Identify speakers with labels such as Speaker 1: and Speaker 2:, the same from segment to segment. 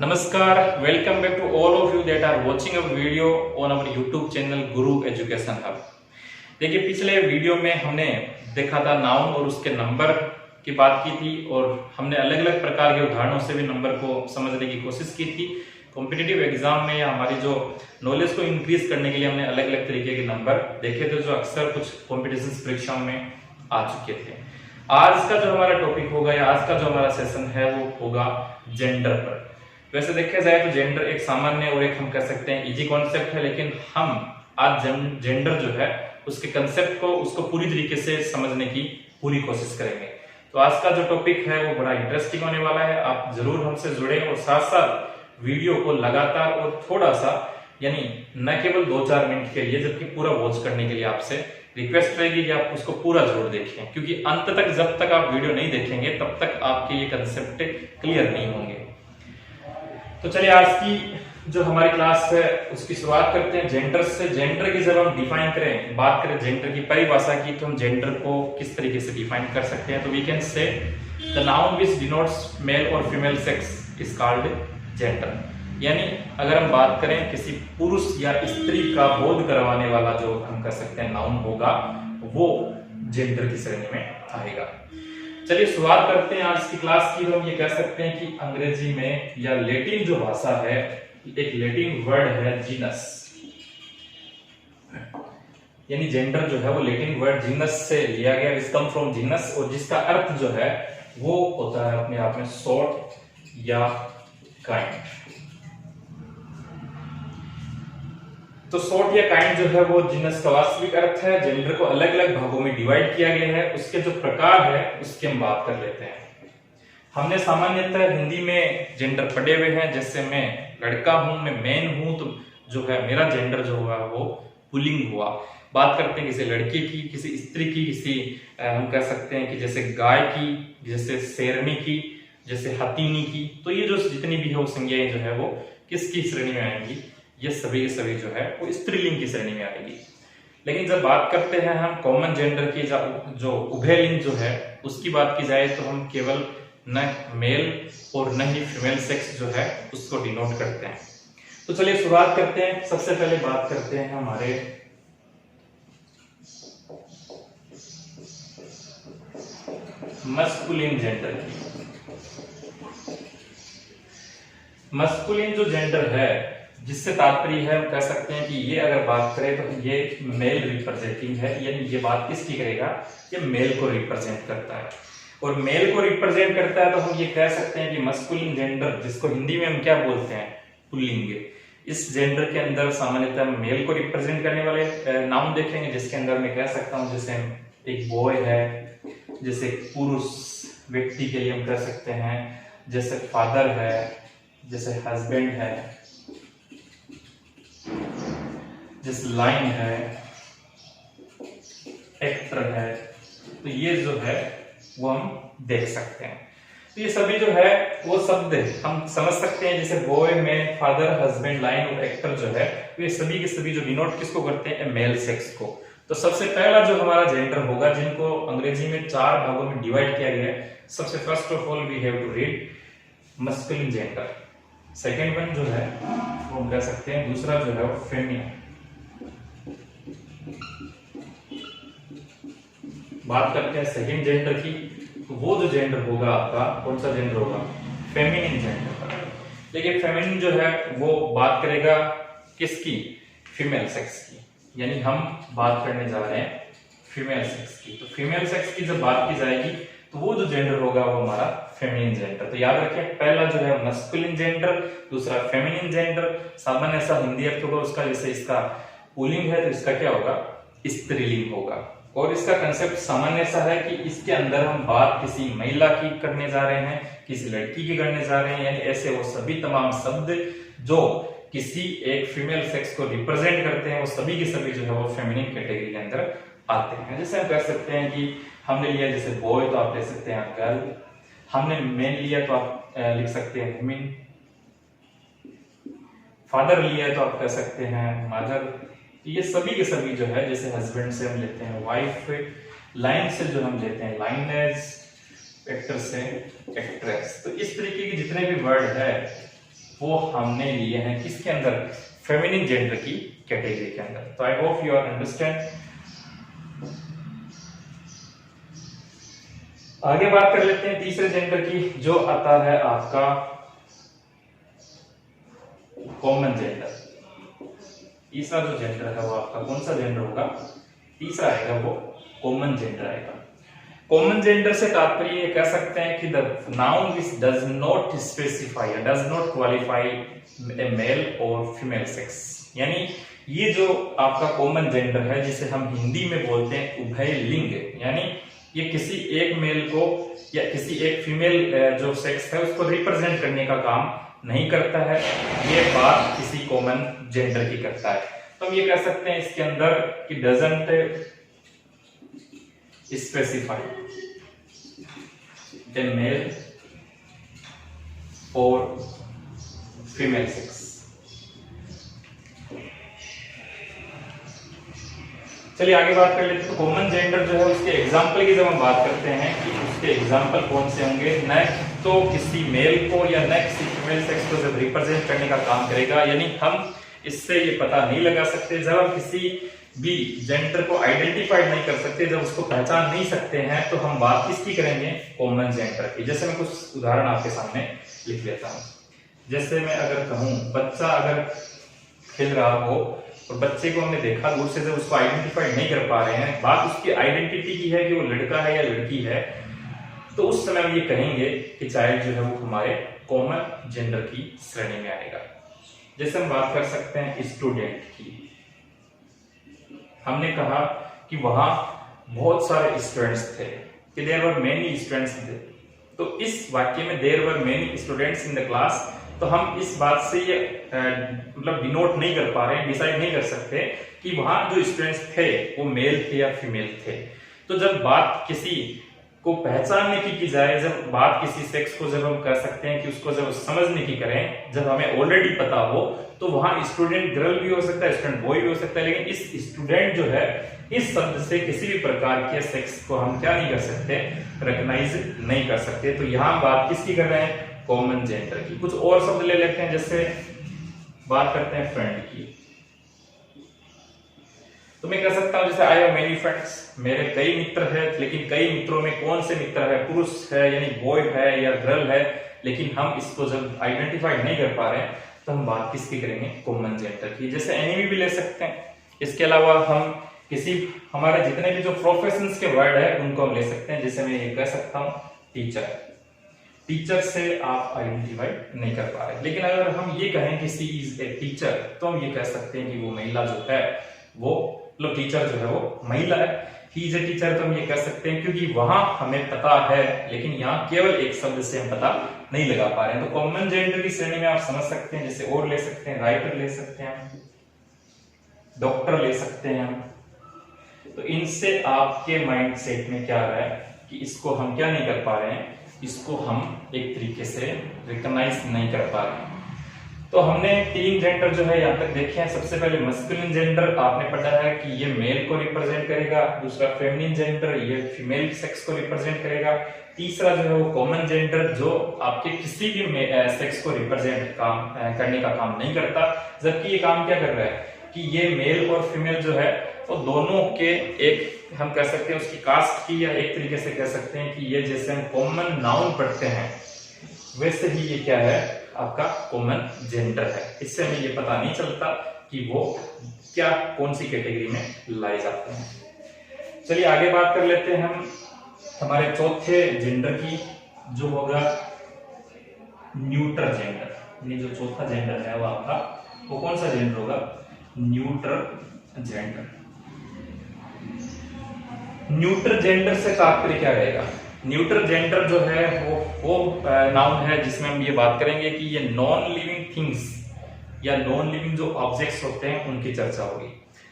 Speaker 1: Namaskar, welcome back to all of you that are watching a video on our YouTube channel Guru Education Hub। देखिए पिछले video में हमने देखा था noun और उसके नंबर की बात की थी और हमने अलग अलग प्रकार के उदाहरणों से भी नंबर को समझने की कोशिश की थी। कॉम्पिटिटिव एग्जाम में या हमारी जो नॉलेज को इंक्रीज करने के लिए हमने अलग अलग तरीके के नंबर देखे थे जो अक्सर कुछ कॉम्पिटिशन परीक्षाओं में आ चुके थे। आज का जो हमारा टॉपिक होगा या आज का जो हमारा सेशन है वो होगा जेंडर पर। वैसे देखा जाए तो जेंडर एक सामान्य और एक हम कह सकते हैं इजी कॉन्सेप्ट है, लेकिन हम आज जेंडर जो है उसके कंसेप्ट को उसको पूरी तरीके से समझने की पूरी कोशिश करेंगे। तो आज का जो टॉपिक है वो बड़ा इंटरेस्टिंग होने वाला है। आप जरूर हमसे जुड़े और साथ साथ वीडियो को लगातार और थोड़ा सा यानी न केवल 2-4 मिनट के लिए जबकि पूरा वॉच करने के लिए आपसे रिक्वेस्ट रहेगी कि आप उसको पूरा जरूर देखें, क्योंकि अंत तक जब तक आप वीडियो नहीं देखेंगे तब तक आपके ये कंसेप्ट क्लियर नहीं होंगे। तो चलिए आज की जो हमारी क्लास है उसकी शुरुआत करते हैं जेंडर से। जेंडर की जब हम डिफाइन करें, बात करें जेंडर की परिभाषा की, तो हम जेंडर को किस तरीके से डिफाइन कर सकते हैं। तो we can say the noun which denotes male और female sex is called gender. यानी अगर हम बात करें किसी पुरुष या स्त्री का बोध करवाने वाला जो हम कह सकते हैं नाउन होगा वो जेंडर की श्रेणी में आएगा। चलिए शुरुआत करते हैं आज की क्लास की। हम ये कह सकते हैं कि अंग्रेजी में या लैटिन जो भाषा है, एक लैटिन वर्ड है जीनस, यानी जेंडर जो है वो लैटिन वर्ड जीनस से लिया गया, इज कम फ्रॉम जीनस, और जिसका अर्थ जो है वो होता है अपने आप में सॉर्ट या काइंड। तो सॉर्ट या काइंड जो है वो जीनस का वास्तविक अर्थ है। जेंडर को अलग अलग भागों में डिवाइड किया गया है, उसके जो प्रकार है उसकी हम बात कर लेते हैं। हमने सामान्यतः हिंदी में जेंडर पढ़े हुए हैं, जैसे मैं लड़का हूं, मैं मैन हूं, तो जो है मेरा जेंडर जो हुआ वो पुल्लिंग हुआ। बात करते हैं किसी लड़की की, किसी स्त्री की, किसी हम कह सकते हैं कि जैसे गाय की, जैसे शेरनी की, जैसे हथीनी की, तो ये जो जितनी भी है वो संज्ञाएं जो है वो किसकी श्रेणी में आएंगी, ये सभी के सभी जो है वो स्त्रीलिंग की श्रेणी में आएगी। लेकिन जब बात करते हैं हम कॉमन जेंडर की, जो उभयलिंग जो है उसकी बात की जाए, तो हम केवल न मेल और न ही फीमेल सेक्स जो है उसको डिनोट करते हैं। तो चलिए शुरुआत करते हैं। सबसे पहले बात करते हैं हमारे मस्कुलिन जेंडर की। मस्कुलिन जो जेंडर है जिससे तात्पर्य है, हम कह सकते हैं कि ये अगर बात करें तो ये मेल रिप्रेजेंटिंग है, यानी ये बात किसकी करेगा, ये मेल को रिप्रेजेंट करता है। और मेल को रिप्रेजेंट करता है तो हम ये कह सकते हैं कि मस्कुलिन जेंडर, जिसको हिंदी में हम क्या बोलते हैं, पुल्लिंग, इस जेंडर के अंदर सामान्यतः मेल को रिप्रेजेंट करने वाले नाउन देखेंगे, जिसके अंदर मैं कह सकता हूं जैसे एक बॉय है, जैसे पुरुष व्यक्ति के लिए हम कह सकते हैं जैसे फादर है, जैसे हस्बैंड है, जैसे लाइन है, एक्टर है, तो ये जो है वो हम देख सकते हैं। तो ये सभी जो है वो शब्द हम समझ सकते हैं, जैसे boy, man, father, husband, line और एक्टर जो है ये सभी के सभी जो डिनोट किसको करते हैं, मेल सेक्स को। तो सबसे पहला जो हमारा जेंडर होगा, जिनको अंग्रेजी में 4 भागों में डिवाइड किया गया है, सबसे first of all we have to read masculine gender. Second one जो है वो हम कह सकते हैं, दूसरा जो है वो फेमिनिन। बात करते हैं सेकंड जेंडर की, तो वो जो जेंडर होगा आपका कौन सा जेंडर होगा, फेमिनिन जेंडर। देखिए फेमिनिन जो है वो बात करेगा किसकी, फीमेल सेक्स की, यानी हम बात करने जा रहे हैं फीमेल सेक्स की। तो फीमेल सेक्स की जब बात की जाएगी तो वो जो जेंडर होगा वो हमारा फेमिनिन जेंडर। तो याद रखिए पहला जो है मस्कुलिन जेंडर, दूसरा फेमिनिन जेंडर। सामान्य सा हिंदी अर्थ होगा उसका, जैसे इसका पुल्लिंग है तो इसका क्या होगा, स्त्रीलिंग होगा। और इसका कंसेप्ट सामान्य सा है कि इसके अंदर हम बात किसी महिला की करने जा रहे हैं, किसी लड़की की करने जा रहे हैं, यानी ऐसे वो सभी तमाम शब्द जो किसी एक फीमेल सेक्स को रिप्रेजेंट करते हैं वो सभी के सभी जो है वो फेमिनिन कैटेगरी के अंदर आते हैं। जैसे हम कह सकते हैं कि हमने लिया जैसे बॉय तो आप ले सकते हैं गर्ल, हमने मैन लिया तो आप लिख सकते हैं वुमेन, फादर लिया तो आप कह सकते हैं मदर। ये सभी के सभी जो है, जैसे हस्बैंड से हम लेते हैं वाइफ, लाइन से जो हम लेते हैं लाइनेस, एक्टर से एक्ट्रेस। तो इस तरीके के जितने भी वर्ड है वो हमने लिए हैं किसके अंदर, फेमिनिन जेंडर की कैटेगरी के अंदर। तो I hope you are understand. आगे बात कर लेते हैं तीसरे जेंडर की, जो आता है आपका कॉमन जेंडर। तीसरा जो जेंडर है वो आपका कौन सा जेंडर होगा, तीसरा आएगा वो कॉमन जेंडर आएगा। कॉमन जेंडर से तात्पर्य ये कह सकते हैं कि the noun which does not specify, does not qualify a male और फीमेल सेक्स। यानी ये जो आपका कॉमन जेंडर है, जिसे हम हिंदी में बोलते हैं उभय लिंग, यानी ये किसी एक मेल को या किसी एक फीमेल जो सेक्स है उसको रिप्रेजेंट करने का काम नहीं करता है, ये बात किसी कॉमन जेंडर की करता है। तो हम ये कह सकते हैं इसके अंदर कि डजंट स्पेसिफाई ए मेल और फीमेल सेक्स। चलिए आगे बात कर लेते हैं। तो कॉमन जेंडर जो है उसके एग्जाम्पल की जब हम बात करते हैं कि उसके एग्जाम्पल कौन से होंगे, न तो किसी मेल को या न किसी फीमेल सेक्स को जब रिप्रेजेंट करने का काम करेगा, यानी हम इससे ये पता नहीं लगा सकते, जब हम किसी भी जेंडर को आइडेंटिफाई नहीं कर सकते, जब उसको पहचान नहीं सकते हैं, तो हम बात किसकी करेंगे, कॉमन जेंडर की। जैसे मैं कुछ उदाहरण आपके सामने लिख लेता हूं। जैसे मैं अगर कहूं बच्चा अगर खेल रहा हो और बच्चे को हमने देखा दूर से, जब उसको आइडेंटिफाई नहीं कर पा रहे हैं, बात उसकी आइडेंटिटी की है कि वो लड़का है या लड़की है, तो उस समय हम ये कहेंगे कि चाइल्ड जो है वो हमारे कॉमन जेंडर की श्रेणी में आएगा। जैसे हम बात कर सकते हैं स्टूडेंट की। हमने कहा कि वहां बहुत सारे स्टूडेंट्स थे, कि देयर वर मेनी स्टूडेंट्स थे। तो इस वाक्य में there were many students in the class, तो हम इस बात से ये मतलब डिनोट नहीं कर पा रहे हैं, डिसाइड नहीं कर सकते कि वहां जो स्टूडेंट्स थे वो मेल थे या फीमेल थे। तो जब बात किसी को पहचानने की जाए, जब बात किसी सेक्स को जब हम कह सकते हैं कि उसको जब समझने की करें, जब हमें ऑलरेडी पता हो, तो वहां स्टूडेंट गर्ल भी हो सकता है, स्टूडेंट बॉय भी हो सकता है, लेकिन इस स्टूडेंट जो है इस शब्द से किसी भी प्रकार के सेक्स को हम क्या नहीं कर सकते, रिकॉग्नाइज नहीं कर सकते। तो यहाँ बात किसकी कर रहे हैं, कॉमन जेंडर की। कुछ और शब्द ले लेते हैं, जैसे बात करते हैं फ्रेंड की। तो मैं कह सकता हूं जैसे आई हैव मेनी फ्रेंड्स, मेरे कई मित्र हैं, लेकिन कई मित्रों में कौन से मित्र है, पुरुष है यानी बॉय है या गर्ल है, लेकिन हम इसको जब आइडेंटिफाई नहीं कर पा रहे हैं, तो हम बात किसकी करेंगे, कॉमन जेंडर की। जैसे एनिमी भी ले सकते हैं। इसके अलावा हम किसी हमारे जितने भी जो प्रोफेशंस के वर्ड है उनको हम ले सकते हैं। जैसे मैं ये कह सकता हूं टीचर, टीचर से आप आइडेंटिफाई नहीं कर पा रहे, लेकिन अगर हम ये कहें कि शी इज ए टीचर, तो हम ये कह सकते हैं कि वो महिला जो है वो मतलब टीचर जो है वो महिला है। ही इज ए टीचर, तो हम ये कह सकते हैं क्योंकि वहां हमें पता है, लेकिन यहाँ केवल एक शब्द से हम पता नहीं लगा पा रहे हैं। तो कॉमन जेंडर की श्रेणी में आप समझ सकते हैं, जैसे और ले सकते हैं, राइटर ले सकते हैं, डॉक्टर ले सकते हैं हम। तो इनसे आपके माइंड सेट में क्या आ रहा है कि इसको हम क्या नहीं कर पा रहे हैं, इसको हम एक तरीके से रिकॉग्नाइज नहीं कर पा रहे हैं। तो हमने तीन जेंडर जो है यहाँ तक देखे हैं। सबसे पहले मस्कुलिन जेंडर आपने पढ़ा है कि ये मेल को रिप्रेजेंट करेगा, दूसरा फेमिनिन जेंडर ये फीमेल सेक्स को रिप्रेजेंट करेगा, तीसरा जो है वो कॉमन जेंडर जो आपके किसी भी सेक्स को रिप्रेजेंट करने का काम नहीं करता, जबकि ये काम क्या कर रहा है कि ये मेल और फीमेल जो है वो दोनों के एक हम कह सकते हैं उसकी कास्ट की, या एक तरीके से कह सकते हैं कि ये जैसे हम कॉमन नाउन पढ़ते हैं वैसे ही ये क्या है आपका कॉमन जेंडर है। इससे हमें ये पता नहीं चलता कि वो क्या कौन सी कैटेगरी में लाए जाते हैं। चलिए आगे बात कर लेते हैं हम हमारे चौथे जेंडर की, जो होगा न्यूट्रल जेंडर। ये जो चौथा जेंडर है वो आपका वो कौन सा जेंडर होगा, न्यूट्रल जेंडर। न्यूट्रल जेंडर से तात्पर्य क्या रहेगा, न्यूट्रल जेंडर जो है वो नाउन है जिसमें हम ये बात करेंगे कि ये नॉन लिविंग थिंग्स या नॉन लिविंग जो ऑब्जेक्ट्स होते हैं उनकी चर्चा होगी।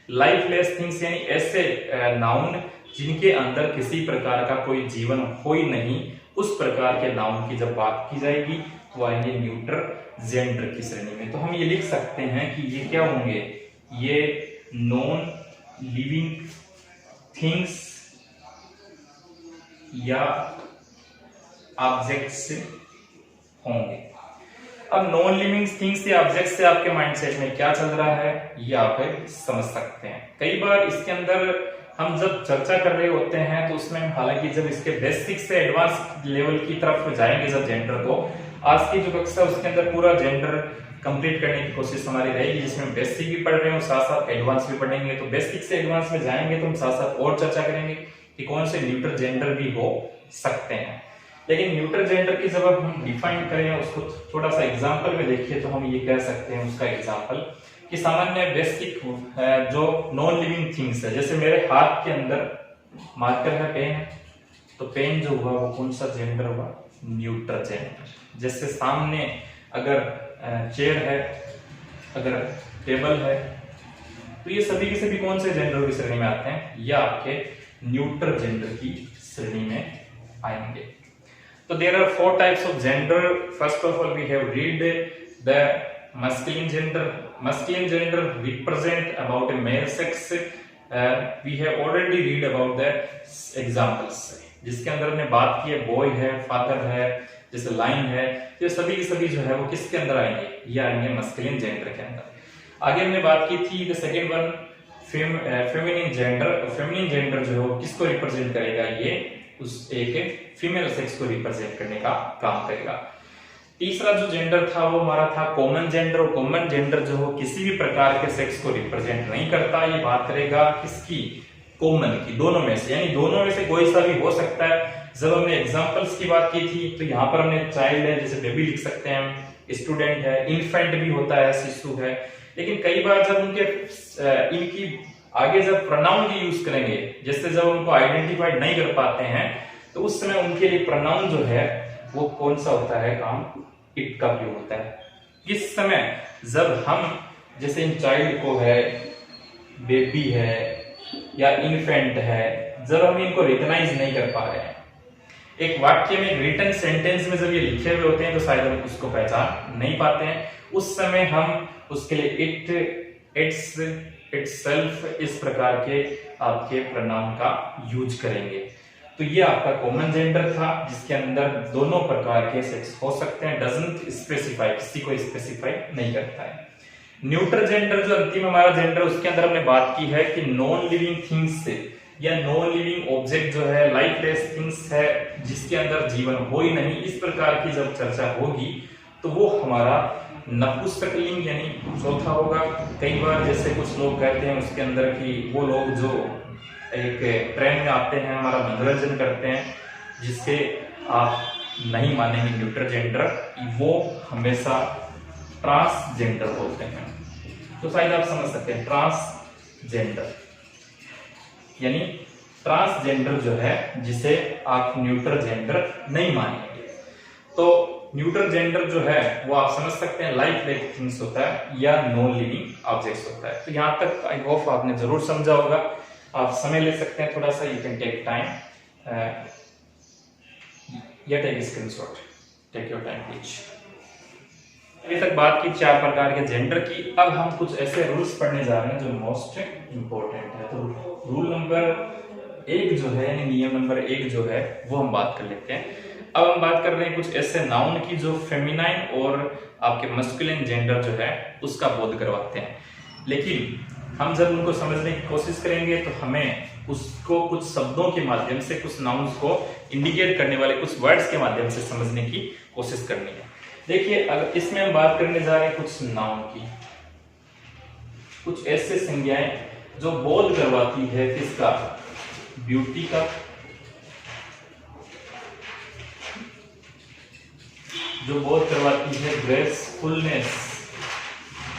Speaker 1: लाइफलेस थिंग्स यानी ऐसे नाउन जिनके अंदर किसी प्रकार का कोई जीवन हो ही नहीं, उस प्रकार के नाउन की जब बात की जाएगी वो आएंगे न्यूट्रल जेंडर की श्रेणी में। तो हम ये लिख सकते हैं कि ये क्या होंगे, ये नॉन लिविंग थिंग्स या ऑब्जेक्ट्स होंगे। अब नॉन लिविंग थिंग्स या ऑब्जेक्ट से आपके माइंडसेट में क्या चल रहा है ये आप समझ सकते हैं। कई बार इसके अंदर हम जब चर्चा कर रहे होते हैं तो उसमें हालांकि जब इसके बेसिक से एडवांस लेवल की तरफ जाएंगे जब जेंडर को, आज की जो कक्षा उसके अंदर पूरा जेंडर कंप्लीट करने की कोशिश हमारी रहेगी, जिसमें बेसिक भी पढ़ रहे हो साथ साथ एडवांस भी पढ़ेंगे। तो बेसिक से एडवांस में जाएंगे तो हम साथ साथ और चर्चा करेंगे कि कौन से न्यूट्रल जेंडर भी हो सकते हैं। लेकिन न्यूट्रल जेंडर की जब हम डिफाइन करें उसको थोड़ा सा एग्जांपल में देखिए तो हम ये कह सकते हैं उसका एग्जांपल कि सामान्य बेसिक जो नॉन लिविंग थिंग्स है, जैसे मेरे हाथ के अंदर मार्कर है, पेन है, तो पेन जो हुआ वो कौन सा जेंडर हुआ? Neutral gender. जैसे सामने अगर चेयर है, अगर टेबल है, तो ये सभी के सभी कौन से जेंडर की श्रेणी में आते हैं? या आपके न्यूट्रल जेंडर की श्रेणी में आएंगे। तो there are 4 types of gender. First of all we have read the masculine gender. Masculine gender represent about a male sex. We have already read about the examples, जिसके अंदर हमने बात की है बॉय है, फादर है, जैसे लाइन है, ये सभी की सभी जो है वो किसके अंदर आएंगे? ये आएंगे मस्कुलिन जेंडर के अंदर। आगे हमने बात की थी the second one feminine gender. Feminine gender जो है वो किसको रिप्रेजेंट करेगा? ये उस एक फीमेल सेक्स को रिप्रेजेंट करने का काम करेगा। तीसरा जो जेंडर था वो हमारा था कॉमन जेंडर। और कॉमन जेंडर जो हो किसी भी प्रकार के सेक्स को रिप्रेजेंट नहीं करता। ये बात करेगा किसकी? कॉमन की, दोनों में से, यानी दोनों में से कोई सा भी हो सकता है। जब हमने एग्जांपल्स की बात की थी तो यहाँ पर हमने चाइल्ड है, जैसे बेबी लिख सकते हैं हम, स्टूडेंट है, इन्फेंट भी होता है, शिशु है। लेकिन कई बार जब उनके इनकी आगे जब प्रोनाउन की यूज करेंगे, जैसे जब उनको आइडेंटिफाइड नहीं कर पाते हैं तो उस समय उनके लिए प्रोनाउन जो है वो कौन सा होता है? काम इट का प्रयोग होता है। किस समय? जब हम जैसे इन चाइल्ड को है, बेबी है या इन्फेंट है, जब हम इनको रिकॉग्नाइज नहीं कर पा रहे हैं, एक वाक्य में रिटन सेंटेंस में जब ये लिखे हुए होते हैं तो शायद हम उसको पहचान नहीं पाते हैं, उस समय हम उसके लिए इट, इट्स, इटसेल्फ इस प्रकार के आपके प्रोनाउन का यूज करेंगे। तो ये आपका कॉमन जेंडर था जिसके अंदर दोनों प्रकार के सेक्स हो सकते हैं, डजंट स्पेसिफाई, किसी को स्पेसिफाई नहीं करता है। न्यूट्रल जेंडर जो अंतिम हमारा जेंडर, उसके अंदर हमने बात की है कि नॉन लिविंग थिंग्स से या नॉन लिविंग ऑब्जेक्ट जो है, लाइफलेस थिंग्स है जिसके अंदर जीवन हो ही नहीं, इस प्रकार की जब चर्चा होगी तो वो हमारा नपुंसकलिंग यानी चौथा होगा। कई बार जैसे कुछ लोग कहते हैं उसके अंदर कि वो लोग जो एक ट्रेन में आते हैं, हमारा मनोरंजन करते हैं, जिससे आप नहीं मानेंगे न्यूट्रल जेंडर, वो हमेशा ट्रांसजेंडर होते हैं। तो शायद आप समझ सकते हैं ट्रांसजेंडर यानी ट्रांसजेंडर जो है जिसे आप न्यूट्रल जेंडर नहीं मानेंगे। तो न्यूट्रल जेंडर जो है वो आप समझ सकते हैं लाइफलेस थिंग्स होता है या नॉन लिविंग ऑब्जेक्ट्स होता है। तो यहाँ तक आई होप आपने जरूर समझा होगा। आप समय ले सकते हैं थोड़ा सा, यू कैन टेक टाइम या take screenshot, take your time please. अभी तक बात की 4 प्रकार के जेंडर की। अब हम कुछ ऐसे रूल्स पढ़ने जा रहे हैं जो मोस्ट इंपॉर्टेंट है। तो रूल नंबर 1 जो है, यानी नियम नंबर 1 जो है वो हम बात कर लेते हैं। अब हम बात कर रहे हैं कुछ ऐसे नाउन की जो फेमिनाइन और आपके मस्कुलिन जेंडर जो है उसका बोध करवाते हैं। लेकिन हम जब उनको समझने की कोशिश करेंगे तो हमें उसको कुछ शब्दों के माध्यम से, कुछ नाउन्स को इंडिकेट करने वाले कुछ वर्ड्स के माध्यम से समझने की कोशिश करनी है। देखिए, अगर इसमें हम बात करने जा रहे हैं कुछ नाउन की, कुछ ऐसे संज्ञाएं जो बोध करवाती है किसका? ब्यूटी का, जो बोध करवाती है ग्रेसफुलनेस,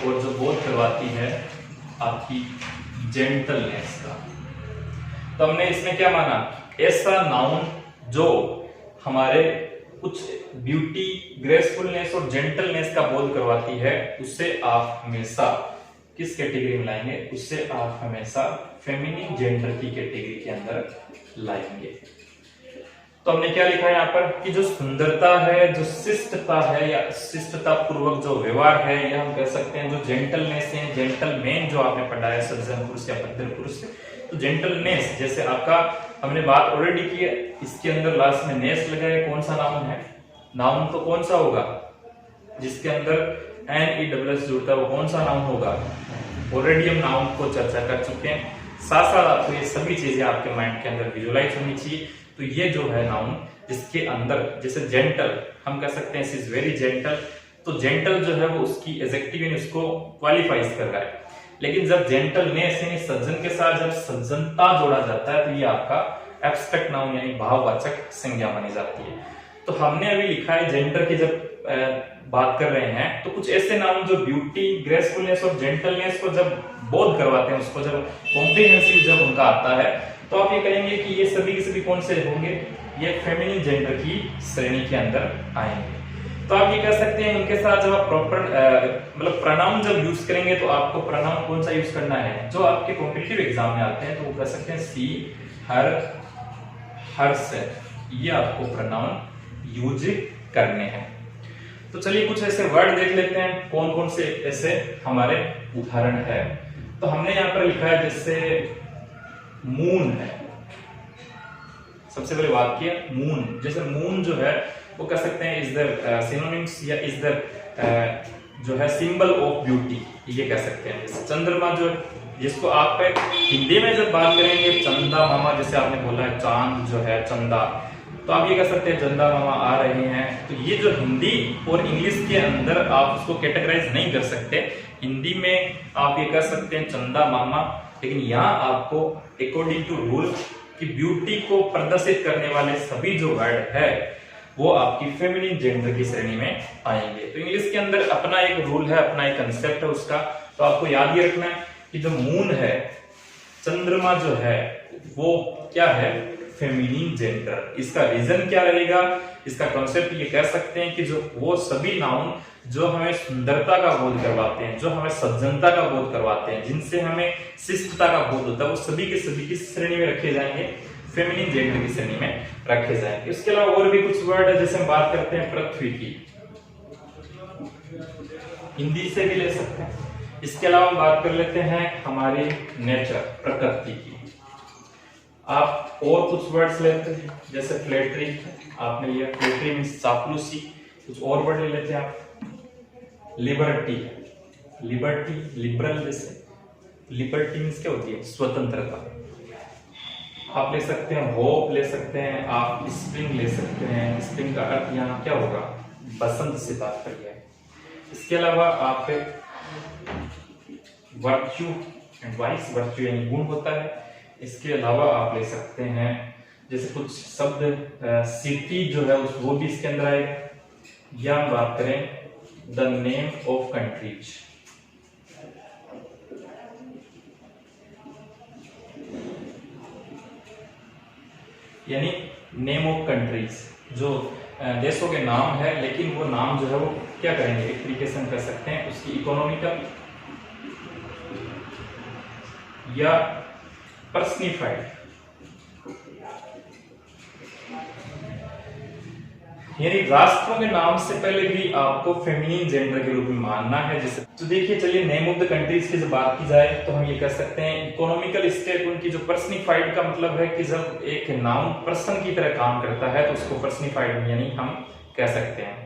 Speaker 1: और जो बोध करवाती है आपकी जेंटलनेस का। तो हमने इसमें क्या माना? ऐसा नाउन जो हमारे कुछ ब्यूटी, ग्रेसफुलनेस और जेंटलनेस का बोध करवाती है, उससे आप हमेशा किस कैटेगरी में लाएंगे? उससे आप हमेशा फेमिनिन जेंडर की कैटेगरी के अंदर लाएंगे। तो हमने क्या लिखा है यहाँ पर कि जो सुंदरता है, जो शिष्टता है या शिष्टता पूर्वक जो व्यवहार है, या हम कह सकते हैं जो जेंटलनेस है, जेंटलमैन जो आपने पढ़ा है, सज्जन पुरुष या भद्र पुरुष, तो जेंटलनेस जैसे आपका हमने बात ऑलरेडी की है, इसके अंदर लास्ट में नेस लगाए, कौन सा नाउन है? नाउन तो कौन सा होगा? जिसके अंदर NESS जुड़ता है वो कौन सा नाउन होगा? ऑलरेडी हम नाउन को चर्चा कर चुके हैं। साथ साथ आपको ये सभी चीजें आपके माइंड के अंदर विजुअलाइज होनी चाहिए। तो ये जो है नाउन जिसके अंदर, जैसे जेंटल हम कह सकते हैं इज वेरी जेंटल, तो जेंटल जो है वो उसकी एडजेक्टिव यानी उसको क्वालिफाइज कर रहा है। लेकिन जब जेंटलनेस यानी सज्जन के साथ जब सज्जनता जोड़ा जाता है तो ये आपका एब्स्ट्रैक्ट नाउन यानी भाववाचक संज्ञा मानी जाती है। तो हमने अभी लिखा है जेंडर की जब बात कर रहे हैं तो कुछ ऐसे नाउन जो ब्यूटी, ग्रेसफुलनेस और जेंटलनेस को जब बोध करवाते हैं, उसको जब कॉम्प्रिहेंसिव जब उनका आता है तो आप ये कहेंगे कि ये सभी के सभी कौन से होंगे? ये फेमिनिन जेंडर की श्रेणी के अंदर आएंगे। तो आप ये कह सकते हैं इनके साथ जब आप प्रॉपर मतलब प्रोनाउन जब यूज करेंगे तो आपको प्रोनाउन कौन सा यूज करना है जो आपके कॉम्पिटिटिव एग्जाम में आते हैं, तो वो कह सकते हैं सी, हर, हर्ष, ये आपको प्रोनाउन यूज करने हैं। तो चलिए कुछ ऐसे वर्ड देख लेते हैं कौन कौन से ऐसे हमारे उदाहरण है। तो हमने यहाँ पर लिखा है जैसे मून है, सबसे पहले वाक्य मून, जैसे मून जो है वो कह सकते हैं इज द सिनोनिम्स या इज द जो है सिंबल ऑफ ब्यूटी, ये कह सकते हैं। जैसे चंद्रमा जो, जिसको आप हिंदी में जब बात करेंगे चंदा मामा, जैसे आपने बोला है चांद जो है चंदा, तो आप ये कह सकते हैं चंदा मामा आ रहे हैं। तो ये जो हिंदी और इंग्लिश के अंदर आप उसको कैटेगराइज नहीं कर सकते। हिंदी में आप ये कह सकते हैं चंदा मामा, लेकिन यहाँ आपको अकॉर्डिंग टू रूल कि ब्यूटी को प्रदर्शित करने वाले सभी जो वर्ड है वो आपकी फेमिनिन जेंडर की श्रेणी में आएंगे। तो इंग्लिश के अंदर अपना एक रूल है, अपना एक कंसेप्ट है उसका, तो आपको याद ही रखना है कि जो मून है, चंद्रमा जो है वो क्या है? Feminine gender. इसका रीजन क्या रहेगा? इसका कॉन्सेप्ट ये कह सकते हैं कि जो वो सभी नाउन जो हमें सुंदरता का बोध करवाते हैं, जो हमें सज्जनता का बोध करवाते हैं, जिनसे हमें शिष्टता का बोध होता है, वो सभी के सभी की श्रेणी में रखे जाएंगे, फेमिनिन जेंडर की श्रेणी में रखे जाएंगे। इसके अलावा और भी कुछ वर्ड है, जैसे हम बात करते हैं पृथ्वी की, हिंदी से भी ले सकते हैं। इसके अलावा हम बात कर लेते हैं हमारे नेचर, प्रकृति की। आप और कुछ वर्ड्स लेते हैं जैसे फ्लैटरी, आपने लिया फ्लैटरी मींस चापलूसी, कुछ और वर्ड ले लेते हैं आप। लिबर्टी, लिबर्टी लिबरल, जैसे लिबर्टी मींस क्या होती है? स्वतंत्रता। आप ले सकते हैं होप, ले सकते हैं आप स्प्रिंग, ले सकते हैं स्प्रिंग का अर्थ यहाँ क्या होगा? बसंत से तात्पर्य है। इसके अलावा आप वर्च्यू एंड वाइस, वर्च्यू यानी गुण होता है। इसके अलावा आप ले सकते हैं जैसे कुछ शब्द सिटी जो है वो भी इसके अंदर आएगा, या हम बात करें द नेम ऑफ कंट्रीज, यानी नेम ऑफ कंट्रीज, जो देशों के नाम है, लेकिन वो नाम जो है वो क्या करेंगे? एक तरीके से हम कह सकते हैं उसकी इकोनॉमिकल या पर्सनिफाइड, यानी राष्ट्रों के नाम से पहले भी आपको फेमिनिन जेंडर के रूप में मानना है। जैसे तो देखिए, चलिए नेम ऑफ द कंट्रीज की जब बात की जाए तो हम ये कह सकते हैं इकोनॉमिकल स्टेट, उनकी जो पर्सनिफाइड का मतलब है कि जब एक नाउन पर्सन की तरह काम करता है तो उसको पर्सनिफाइड यानी हम कह सकते हैं।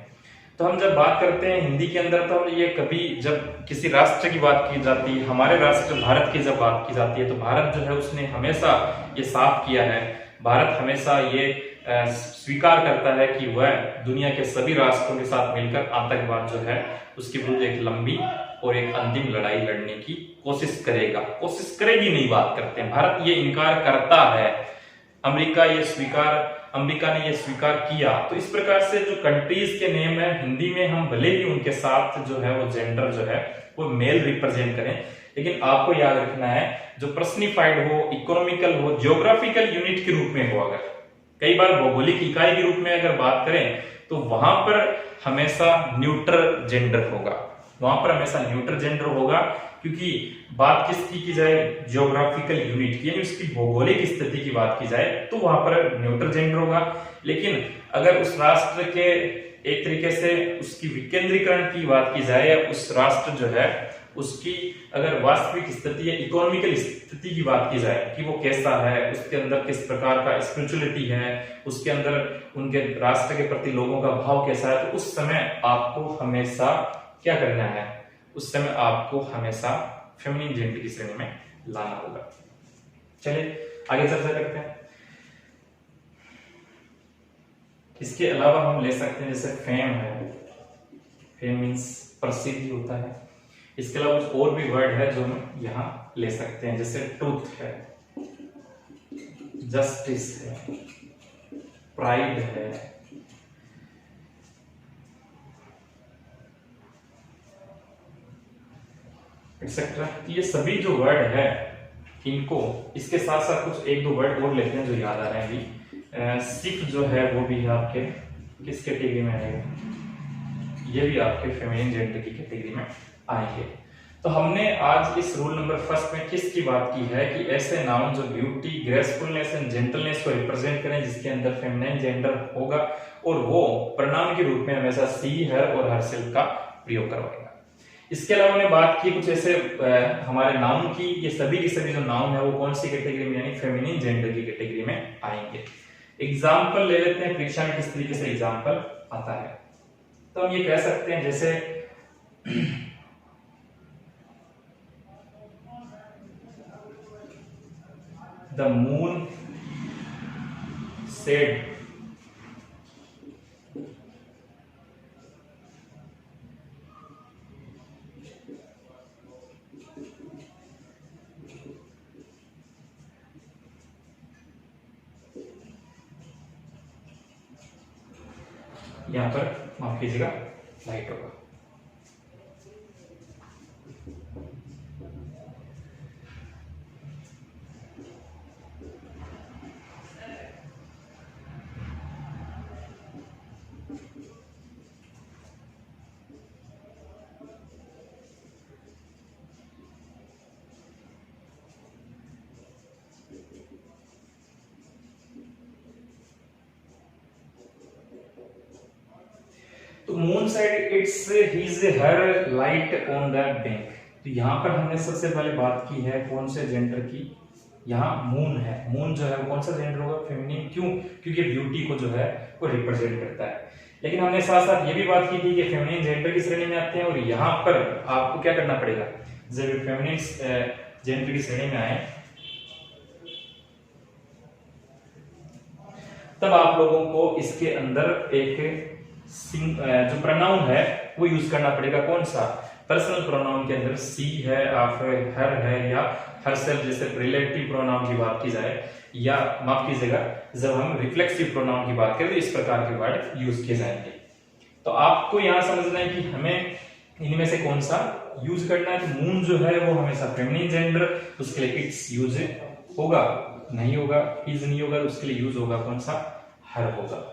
Speaker 1: तो हम जब बात करते हैं हिंदी के अंदर, तो ये कभी जब किसी राष्ट्र की बात की जाती है, हमारे राष्ट्र भारत की जब बात की जाती है, तो भारत जो है उसने हमेशा ये साफ किया है, भारत हमेशा ये स्वीकार करता है कि वह दुनिया के सभी राष्ट्रों के साथ मिलकर आतंकवाद जो है उसके विरुद्ध एक लंबी और एक अंतिम लड़ाई लड़ने की कोशिश करेगा। कोशिश करेगी नहीं बात करते हैं, भारत ये इनकार करता है, अमेरिका ने ये स्वीकार किया। तो इस प्रकार से जो कंट्रीज के नेम है हिंदी में, हम भले ही उनके साथ जो है वो जेंडर जो है वो मेल रिप्रेजेंट करें, लेकिन आपको याद रखना है जो पर्सनिफाइड हो, इकोनॉमिकल हो, जियोग्राफिकल यूनिट के रूप में हो, अगर कई बार भौगोलिक इकाई के रूप में अगर बात करें तो वहां पर हमेशा न्यूट्रल जेंडर होगा, वहां पर हमेशा न्यूट्रल जेंडर होगा, क्योंकि बात किसकी की जाए? जियोग्राफिकल यूनिट की, यानी उसकी भौगोलिक स्थिति की बात की जाए तो वहां पर न्यूट्रल जेंडर होगा। लेकिन अगर उस राष्ट्र के एक तरीके से उसकी विकेंद्रीकरण की बात की जाए, उस राष्ट्र जो है उसकी अगर वास्तविक स्थिति या इकोनॉमिकल स्थिति की बात की जाए कि वो कैसा है, उसके अंदर किस प्रकार का स्पिरिचुअलिटी है, उसके अंदर उनके राष्ट्र के प्रति लोगों का भाव कैसा है, तो उस समय आपको हमेशा क्या करना है, उस समय आपको हमेशा फेमिनिन जेंडर की श्रेणी में लाना होगा। चलिए आगे चर्चा करते हैं। इसके अलावा हम ले सकते हैं जैसे फेम है, फेम मीन्स प्रसिद्धि होता है। इसके अलावा कुछ और भी वर्ड है जो हम यहाँ ले सकते हैं, जैसे ट्रूथ है, जस्टिस है, प्राइड है, एक्सेट्रा। ये सभी जो वर्ड है इनको, इसके साथ साथ कुछ एक दो वर्ड और लेते हैं जो याद आ रहे हैं अभी। सिख जो है वो भी आपके किस कैटेगरी में आएगा, ये भी आपके फेमिनिन जेंडर की कैटेगरी में आएंगे। तो हमने आज इस रूल नंबर फर्स्ट में किसकी बात की है कि ऐसे नाउन जो ब्यूटी, ग्रेसफुलनेस एंड जेंटलनेस को रिप्रेजेंट करें, जिसके अंदर फेमिनिन जेंडर होगा और वो प्रनाउन के रूप में हमेशा सी, हर और हरसेल्फ का प्रयोग करवाएगा। इसके अलावा हमने बात की कुछ ऐसे हमारे नाउन की, ये सभी के सभी जो नाउन है वो कौन सी कैटेगरी में, यानी फेमिनिन जेंडर की कैटेगरी में आएंगे। एग्जाम्पल ले लेते हैं, परीक्षा में किस तरीके से एग्जाम्पल आता है। तो हम ये कह सकते हैं जैसे द मून सेड यहां पर माफ कीजिएगा लाइट होगा। तो moon side it's his her light on the bank. तो यहाँ पर हमने सबसे पहले बात की है कौन से जेंडर की, यहाँ मून है। मून जो है वो कौन सा जेंडर होगा, फेमिनिन। क्यों? क्योंकि ब्यूटी को जो है वो रिप्रेजेंट करता है। लेकिन हमने साथ साथ ये भी बात की थी कि फेमिनिन जेंडर की श्रेणी में आते हैं, और यहाँ पर आपको क्या करना पड़ेगा, जब फेमिनिन जेंडर की श्रेणी में आए तब आप लोगों को इसके अंदर एक जो प्रोनाउन है वो यूज करना पड़ेगा। कौन सा? पर्सनल प्रोनाउन के अंदर सी है, आप हर है, या हरसेल्फ जैसे रिलेटिव प्रोनाउन की बात की जाए, या माफ कीजिएगा जब हम रिफ्लेक्सिव प्रोनाउन की बात करें तो इस प्रकार के वर्ड यूज किए जाएंगे। तो आपको यहां समझना है कि हमें इनमें से कौन सा यूज करना है। तो मून जो है वो हमेशा फेमिनिन जेंडर, उसके लिए इट्स यूज होगा, नहीं होगा इज नहीं होगा, तो उसके लिए यूज होगा कौन सा, हर होगा।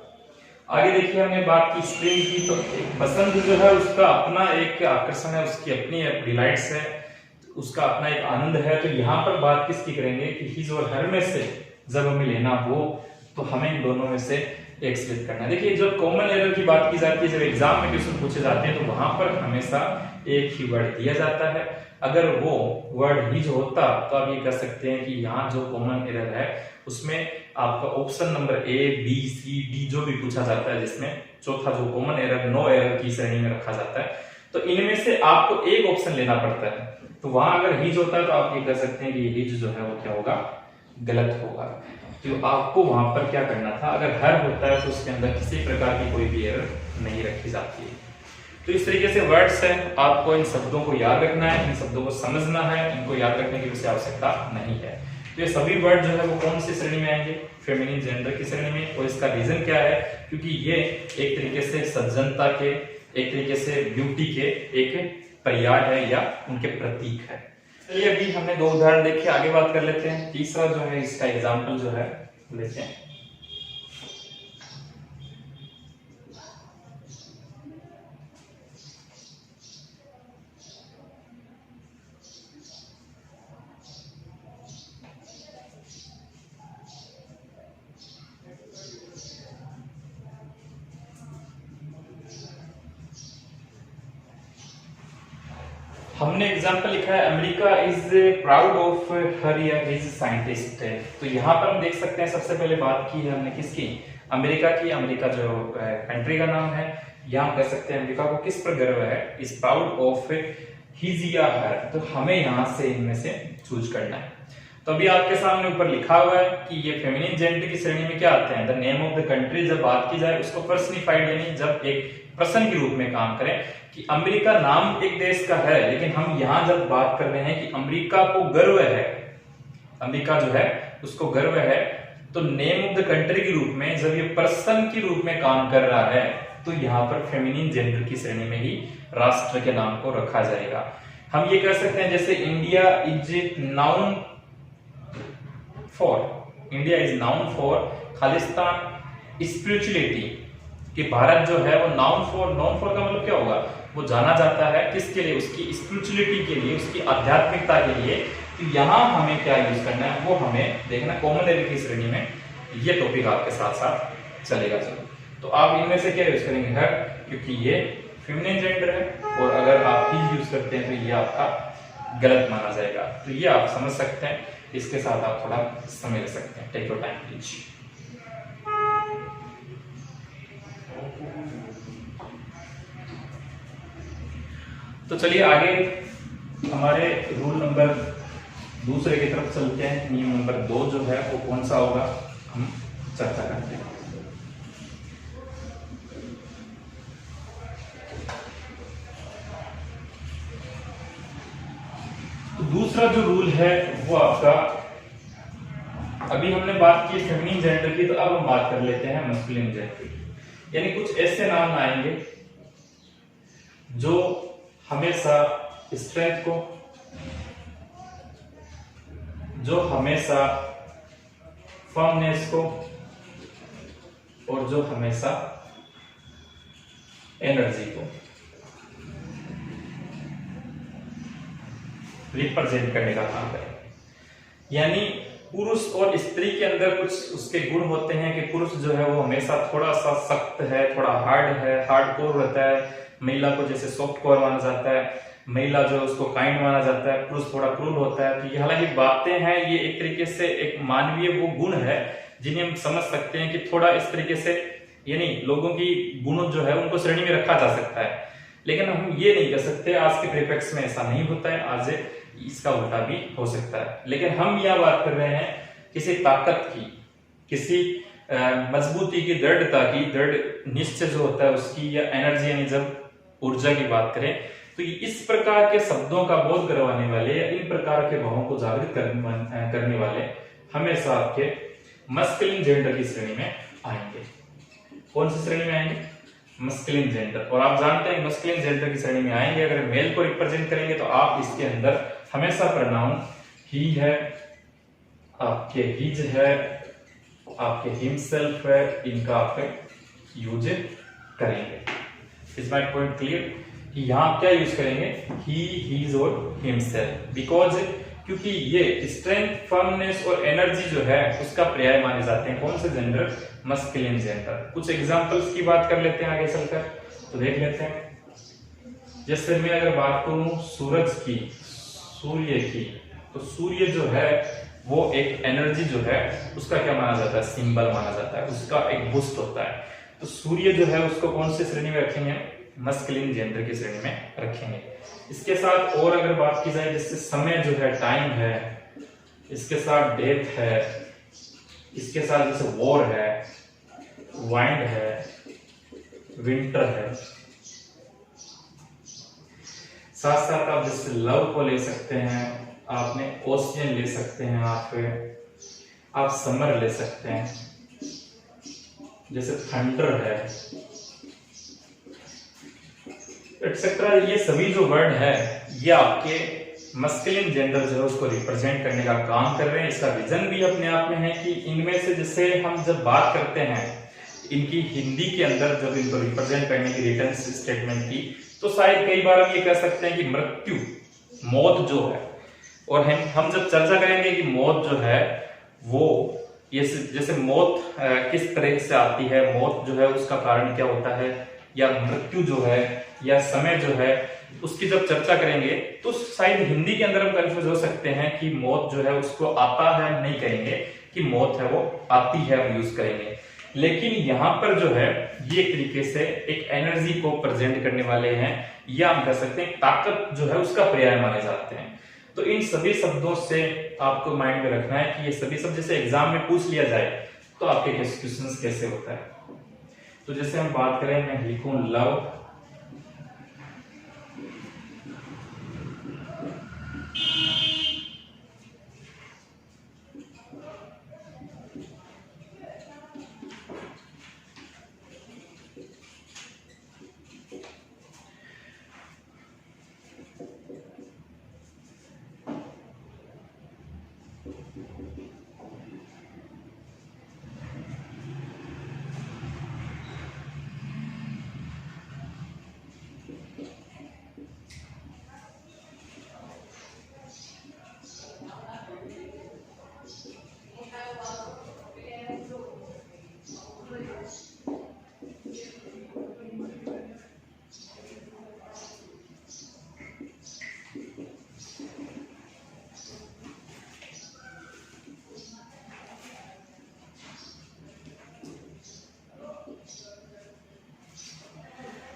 Speaker 1: आगे देखिए हमने बात की स्प्रिंग की। तो बसंत जो है उसका अपना एक आकर्षण है, उसकी अपनी डिलाइट्स है, उसका अपना एक आनंद है। तो यहाँ पर बात किसकी करेंगे कि हिज और हर में से जब हमें लेना हो तो हमें इन दोनों में से एक सिलेक्ट करना है। देखिए जब कॉमन एरर की बात की जाती है, जब एग्जाम में क्वेश्चन पूछे जाते हैं तो वहां पर हमेशा एक ही वर्ड दिया जाता है। अगर वो वर्ड हिज होता तो आप ये कह सकते हैं कि यहाँ जो कॉमन एरर है उसमें आपका option number A, B, C, D जो भी पूछा जाता है, जिसमें चौथा जो कॉमन एरर नो एरर की श्रेणी में रखा जाता है, तो इनमें से आपको एक ऑप्शन लेना पड़ता है। तो वहां अगर हिज होता है तो आप ये कह सकते हैं कि हिज जो है वो क्या होगा, गलत होगा। तो आपको वहां पर क्या करना था, अगर हर होता है तो उसके अंदर किसी प्रकार की कोई भी एरर नहीं रखी जाती है। तो इस तरीके से वर्ड्स है, आपको इन शब्दों को याद रखना है, इन शब्दों को समझना है, इनको याद रखने की वैसे आवश्यकता नहीं है। तो ये सभी वर्ड जो है वो कौन सी श्रेणी में आएंगे, फेमिनिन जेंडर की श्रेणी में। और इसका रीजन क्या है, क्योंकि ये एक तरीके से सज्जनता के, एक तरीके से ब्यूटी के एक पर्याय है या उनके प्रतीक है। चलिए अभी हमने दो उदाहरण देखे, आगे बात कर लेते हैं। तीसरा जो है इसका एग्जाम्पल जो है लेते हैं। हमने एग्जाम्पल लिखा है America is proud of her his scientist है। तो यहाँ पर हम देख सकते हैं सबसे पहले बात की है हमने किसकी, अमेरिका की। अमेरिका जो कंट्री का नाम है, यहाँ हम कह सकते हैं अमेरिका को किस पर गर्व है, इज प्राउड ऑफ हिज या हर। तो हमें यहाँ से इनमें से चूज करना है। तो अभी आपके सामने ऊपर लिखा हुआ है कि ये फेमिनिन जेंडर की श्रेणी में क्या आते हैं, the name of the country. जब बात की जाए उसको पर्सनिफाइड यानी जब एक पर्सन के रूप में काम करें कि अमेरिका नाम एक देश का है, लेकिन हम यहाँ जब बात कर रहे हैं कि अमेरिका को गर्व है, अमेरिका जो है उसको गर्व है, तो नेम ऑफ द कंट्री के रूप में जब ये पर्सन के रूप में काम कर रहा है तो यहाँ पर फेमिनिन जेंडर की श्रेणी में ही राष्ट्र के नाम को रखा जाएगा। हम ये कह सकते हैं जैसे India is noun for Khalistan spirituality, कि भारत जो है वो नाउन फॉर का मतलब क्या होगा, वो जाना जाता है किसके लिए, उसकी स्पिरिचुअलिटी के लिए, उसकी आध्यात्मिकता के लिए। तो यहाँ हमें क्या यूज करना है वो हमें देखना, कॉमन की श्रेणी में ये टॉपिक आपके साथ साथ चलेगा। चलो तो आप इनमें से क्या यूज करेंगे, हर, क्योंकि ये फेमिनिन जेंडर है, और अगर आप ही यूज करते हैं तो ये आपका गलत माना जाएगा। तो ये आप समझ सकते हैं, इसके साथ आप थोड़ा समय ले सकते हैं। Take your time please. तो चलिए आगे हमारे रूल नंबर दूसरे की तरफ चलते हैं। नियम नंबर 2 जो है वो कौन सा होगा, हम चर्चा करते हैं। तो दूसरा जो रूल है वो आपका, अभी हमने बात की फेमिनिन जेंडर की, तो अब हम बात कर लेते हैं मस्कुलिन जेंडर की। यानी कुछ ऐसे नाम आएंगे जो हमेशा स्ट्रेंथ को, जो हमेशा फर्मनेस को, और जो हमेशा एनर्जी को रिप्रेजेंट करने का काम करें। यानी पुरुष और स्त्री के अंदर कुछ उसके गुण होते हैं कि पुरुष जो है वो हमेशा थोड़ा सा सख्त है, थोड़ा हार्ड है, हार्डकोर रहता है। महिला को जैसे सॉफ्ट कोर माना जाता है, महिला जो है उसको काइंड माना जाता है, पुरुष थोड़ा क्रूर होता है। तो ये हालांकि बातें हैं, ये एक तरीके से एक मानवीय वो गुण है जिन्हें हम समझ सकते हैं कि थोड़ा इस तरीके से, यानी लोगों की गुणों जो है उनको श्रेणी में रखा जा सकता है। लेकिन हम ये नहीं कर सकते, आज के परिप्रेक्ष्य में ऐसा नहीं होता है, आज इसका उल्टा भी हो सकता है। लेकिन हम यह बात कर रहे हैं किसी ताकत की, किसी मजबूती की, दृढ़ता की, दृढ़ निश्चय जो होता है उसकी, या एनर्जी यानी जब ऊर्जा की बात करें तो इस प्रकार के शब्दों का बोध करवाने वाले या इन प्रकार के भावों को जागृत करने वाले हमेशा आपके मस्कुलिन जेंडर की श्रेणी में आएंगे। कौन सी श्रेणी में आएंगे, मस्कुलिन जेंडर। और आप जानते हैं मस्कुलिन जेंडर की श्रेणी में आएंगे, अगर मेल को रिप्रेजेंट करेंगे तो आप इसके अंदर हमेशा प्रोनाउन ही है, आपके हिज है, आपके हिमसेल्फ है, इनका आप यूज करेंगे। Is my point clear? यहाँ क्या यूज करेंगे, ही, हिज और हिमसेल्फ, बिकॉज क्योंकि ये स्ट्रेंथ, फर्मनेस और एनर्जी जो है उसका पर्याय माने जाते हैं। कौन से जेंडर, मस्कुलिन जेंडर। कुछ एग्जांपल्स की बात कर लेते हैं आगे चलकर, तो देख लेते हैं। जैसे मैं अगर बात करूं सूरज की, सूर्य की, तो सूर्य जो है वो एक एनर्जी जो है उसका क्या माना जाता है, सिंबल माना जाता है, उसका एक बूस्ट होता है। तो सूर्य जो है उसको कौन सी श्रेणी में रखेंगे, मस्कुलिन जेंडर की श्रेणी में रखेंगे। इसके साथ और अगर बात की जाए, जैसे समय जो है, टाइम है, इसके साथ डेथ है, इसके साथ जैसे वॉर है, वाइंड है, विंटर है, साथ साथ आप जैसे लव को ले सकते हैं, आपने ओशियन ले सकते हैं, आप समर ले सकते हैं, जैसे थंडर है, एक्सेट्रा। ये सभी जो वर्ड है ये आपके मस्कुलिन जेंडर जो है उसको रिप्रेजेंट करने का काम कर रहे हैं। इसका रीजन भी अपने आप में है कि इनमें से जैसे हम जब बात करते हैं इनकी हिंदी के अंदर जब इनको रिप्रेजेंट करने की रिटर्न स्टेटमेंट की, तो शायद कई बार हम ये कह सकते हैं कि मृत्यु, मौत जो है, और हम जब चर्चा करेंगे कि मौत जो है वो जैसे मौत किस तरह से आती है, मौत जो है उसका कारण क्या होता है, या मृत्यु जो है, या समय जो है, उसकी जब चर्चा करेंगे तो शायद हिंदी के अंदर हम कंफ्यूज हो सकते हैं कि मौत जो है उसको आता है, हम नहीं कहेंगे कि मौत है वो आती है, हम यूज करेंगे। लेकिन यहाँ पर जो है ये एक तरीके से एक एनर्जी को प्रेजेंट करने वाले हैं, या हम कह सकते हैं ताकत जो है उसका पर्याय माने जाते हैं। तो इन सभी शब्दों से आपको माइंड में रखना है कि ये सभी शब्द जैसे एग्जाम में पूछ लिया जाए तो आपके क्वेश्चन कैसे होता है। तो जैसे हम बात करें, मैं लिखूं लव,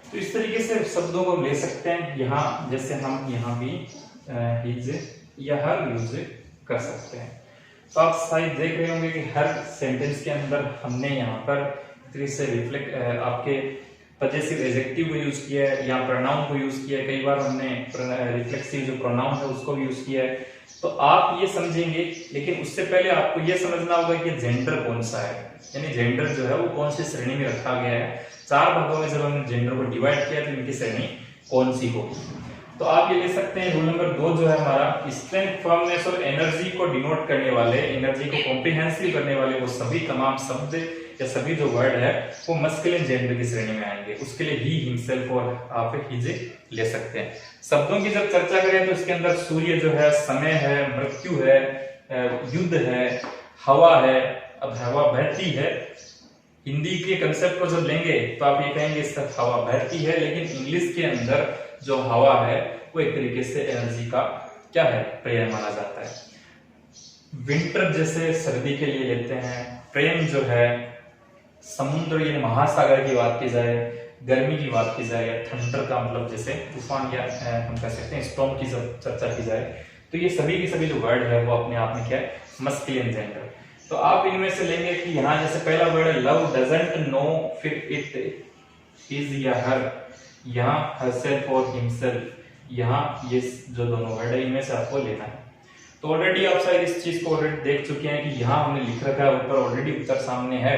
Speaker 1: तो इस तरीके से शब्दों को ले सकते हैं। यहाँ जैसे हम यहाँ भी हिज या हर यूज कर सकते हैं। तो आप शायद देख रहे होंगे कि हर सेंटेंस के अंदर हमने यहाँ पर तरीके से रिफ्लेक्ट आपके पजेसिव एडजेक्टिव को यूज किया है या प्रोनाउन को यूज किया है। कई बार हमने रिफ्लेक्सिव जो प्रोनाउन है उसको भी यूज किया है। तो आप ये समझेंगे, लेकिन उससे पहले आपको ये समझना होगा कि जेंडर कौन सा है, यानी जेंडर जो है वो कौन सी श्रेणी में रखा गया है। 4 भागों में जब हमने जेंडर को डिवाइड किया तो इनकी श्रेणी कौन सी होगी। तो आप ये ले सकते हैं रूल नंबर 2 जो है हमारा, स्ट्रेंथ, फर्मनेस और एनर्जी को डिनोट करने वाले, एनर्जी को कॉम्प्रिहेंसिव करने वाले वो सभी तमाम शब्द या सभी जो वर्ड है वो मस्कुलिन जेंडर की श्रेणी में आएंगे। उसके लिए ही, हिमसेल्फ और आप हिज ले सकते हैं। शब्दों की जब चर्चा करें तो इसके अंदर सूर्य जो है, समय है, मृत्यु है, युद्ध है, हवा है। अब हवा बहती है, हिंदी के कंसेप्ट को जब लेंगे तो आप ये कहेंगे सिर्फ हवा बहती है, लेकिन इंग्लिश के अंदर जो हवा है वो एक तरीके से एनर्जी का क्या है, पर्याय माना जाता है। विंटर जैसे सर्दी के लिए लेते हैं। प्रेम जो है समुद्र यानी महासागर की बात की जाए, गर्मी की बात की जाए, या थंडर का मतलब जैसे तूफान या हम कह सकते हैं स्टॉर्म की जब चर्चा की जाए तो ये सभी के सभी जो वर्ड है वो अपने आप में क्या है, मस्कुलिन जेंडर। तो आप इनमें से लेंगे कि यहाँ जैसे पहला वर्ड है लव डजंट नो, फिर इट इज या हर, यहाँ हरसेल्फ और हिमसेल्फ, यहाँ ये जो दोनों वर्ड है इनमें से आपको लेना है। तो ऑलरेडी आप शायद इस चीज को ऑलरेडी देख चुके हैं कि यहाँ हमने लिख रखा है, ऊपर ऑलरेडी उत्तर सामने है,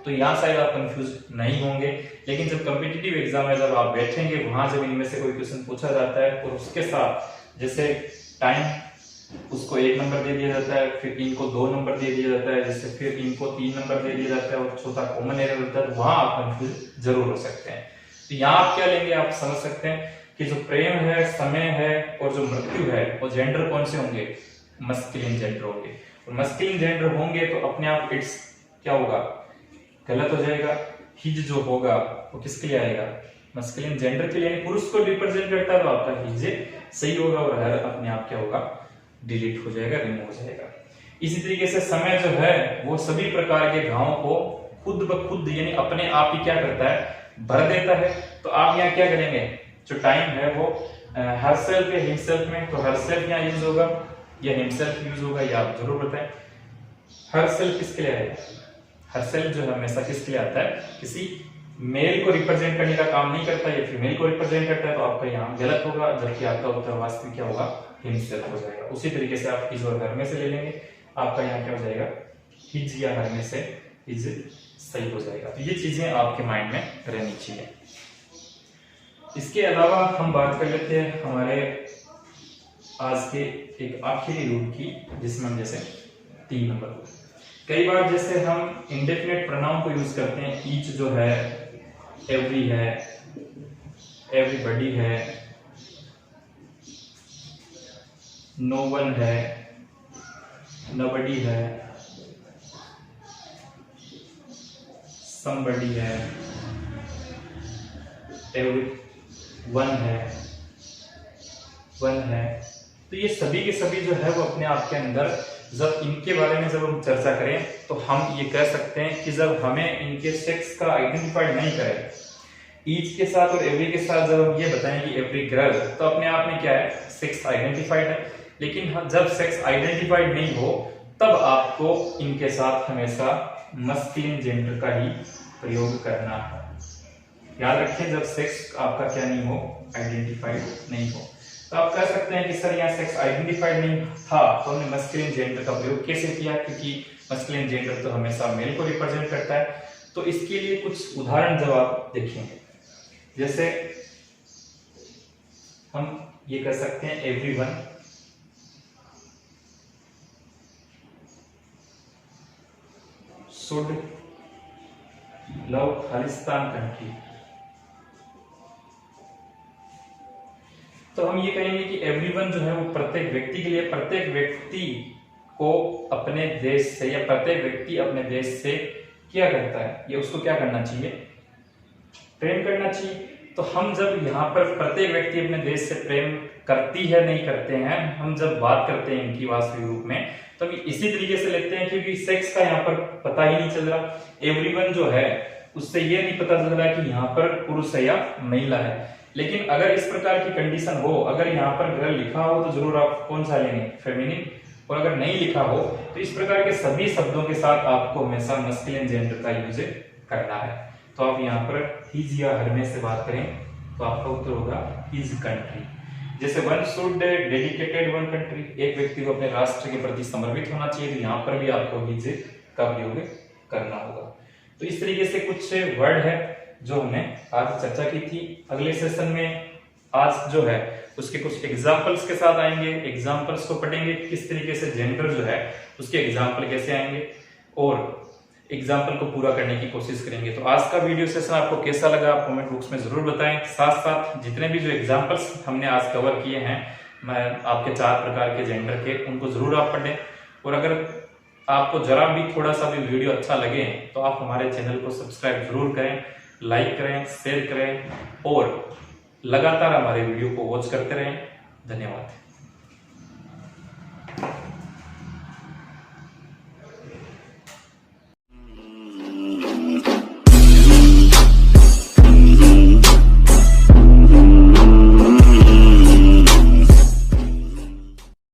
Speaker 1: तो यहाँ शायद आप कंफ्यूज नहीं होंगे। लेकिन जब कॉम्पिटिटिव एग्जाम में जब आप बैठेंगे, वहां जब इनमें से कोई क्वेश्चन पूछा जाता है और उसके साथ जैसे टाइम उसको 1 नंबर दे दिया जाता है, फिर इनको 2 नंबर दे दिया जाता है, जैसे फिर इनको 3 नंबर दे दिया जाता है और चौथा कॉमन एरर होता है, तो वहां आप कंफ्यूज जरूर हो सकते हैं। तो यहाँ आप क्या लेंगे, आप समझ सकते हैं कि जो प्रेम है, समय है और जो मृत्यु है वो जेंडर कौन से होंगे, मस्कुलिन जेंडर होंगे। और मस्कुलिन जेंडर होंगे तो अपने आप इट्स क्या होगा, गलत हो जाएगा। हिज जो होगा वो किसके लिए आएगा, मस्कुलिन जेंडर के लिए, यानी पुरुष को रिप्रेजेंट करता है, तो आपका हिज सही होगा और हर अपने आप क्या होगा, डिलीट हो जाएगा, रिमूव हो जाएगा। इसी तरीके से समय जो है वो सभी प्रकार के घावों को खुद ब खुद यानी अपने आप ही क्या करता है, भर देता है। तो आप यहाँ क्या करेंगे, जो टाइम है वो हरसेल्फ या हिमसेल्फ में, तो हरसेल्फ यहाँ यूज होगा या हिमसेल्फ यूज होगा, या आप जरूर बताएं। हरसेल्फ किसके लिए आएगा, हरसेल्फ जो है हमेशा किसके लिए आता है, किसी मेल को रिप्रेजेंट करने का काम नहीं करता, या फीमेल को रिप्रेजेंट करता है, तो आपका यहाँ गलत होगा, जबकि आपका उत्तर वास्तविक क्या होगा, हिमसेल्फ हो जाएगा। उसी तरीके से आप हिज और हर में से ले लेंगे, आपका यहाँ क्या हो जाएगा, हिज या हर में से हिज सही हो जाएगा। तो ये चीजें आपके माइंड में रहनी चाहिए। इसके अलावा हम बात कर लेते हैं हमारे आज के एक आखिरी रूल की, जिसमें हम जैसे 3 नंबर, कई बार जैसे हम इंडेफिनेट प्रोनाउन को यूज करते हैं। ईच जो है, एवरी है, एवरीबॉडी है, नो वन है, नोबडी है, समबडी है, एवरी वन है, 1 है। तो ये सभी के सभी जो है वो अपने आप के अंदर, जब इनके बारे में जब हम चर्चा करें तो हम ये कह सकते हैं कि जब हमें इनके सेक्स का आइडेंटिफाई नहीं करें, ईच के साथ और एवरी के साथ जब हम ये बताएं कि एवरी गर्ल, तो अपने आप में क्या है, सेक्स आइडेंटिफाइड है। लेकिन जब सेक्स आइडेंटिफाइड नहीं हो तब आपको इनके साथ हमेशा मस्कुलिन जेंडर का ही प्रयोग करना है। याद रखें, जब सेक्स आपका क्या नहीं हो, आइडेंटिफाइड नहीं हो, तो आप कह सकते हैं कि सर यहाँ सेक्स आइडेंटिफाइड नहीं था तो हमने मस्कुलिन जेंडर का प्रयोग कैसे किया, क्योंकि मस्कुलिन जेंडर तो हमेशा मेल को रिप्रेजेंट करता है। तो इसके लिए कुछ उदाहरण जब आप देखेंगे, जैसे हम ये कह सकते हैं everyone should love Khalistan country. तो हम ये कहेंगे कि एवरीवन जो है वो प्रत्येक व्यक्ति के लिए, प्रत्येक व्यक्ति को अपने देश से या प्रत्येक व्यक्ति अपने देश से क्या करता है, ये उसको क्या करना चाहिए, प्रेम करना चाहिए। तो हम जब यहाँ पर प्रत्येक व्यक्ति अपने देश से प्रेम करती है नहीं करते हैं, हम जब बात करते हैं इनकी वास्तविक रूप में, तो इसी तरीके से लेते हैं, क्योंकि सेक्स का यहाँ पर पता ही नहीं चल रहा। एवरीवन जो है उससे ये नहीं पता चल रहा कि यहाँ पर पुरुष है या महिला है। लेकिन अगर इस प्रकार की कंडीशन हो, अगर यहाँ पर गर्ल लिखा हो तो जरूर आप कौन सा लेंगे, फेमिनिन, और अगर नहीं लिखा हो तो इस प्रकार के सभी शब्दों के साथ आपको हमेशा मस्कुलिन जेंडर का यूज करना है। तो आप यहाँ पर हिज या हर में से बात करें तो आपका उत्तर होगा हिज कंट्री। जैसे one should dedicated one country, एक व्यक्ति को अपने राष्ट्र के प्रति समर्पित होना चाहिए, तो यहाँ पर भी आपको हिज का प्रयोग करना होगा। तो इस तरीके से कुछ वर्ड है जो हमने आज चर्चा की थी। अगले सेशन में आज जो है उसके कुछ एग्जाम्पल्स के साथ आएंगे, एग्जाम्पल्स को पढ़ेंगे, किस तरीके से जेंडर जो है उसके एग्जाम्पल कैसे आएंगे और एग्जाम्पल को पूरा करने की कोशिश करेंगे। तो आज का वीडियो सेशन आपको कैसा लगा आप कमेंट बॉक्स में जरूर बताएं। साथ साथ जितने भी जो एग्जाम्पल्स हमने आज कवर किए हैं, मैं आपके 4 प्रकार के जेंडर के, उनको जरूर आप पढ़ें। और अगर आपको जरा भी थोड़ा सा भी वीडियो अच्छा लगे तो आप हमारे चैनल को सब्सक्राइब जरूर करें, लाइक करें, शेयर करें और लगातार हमारे वीडियो को वॉच करते रहें। धन्यवाद।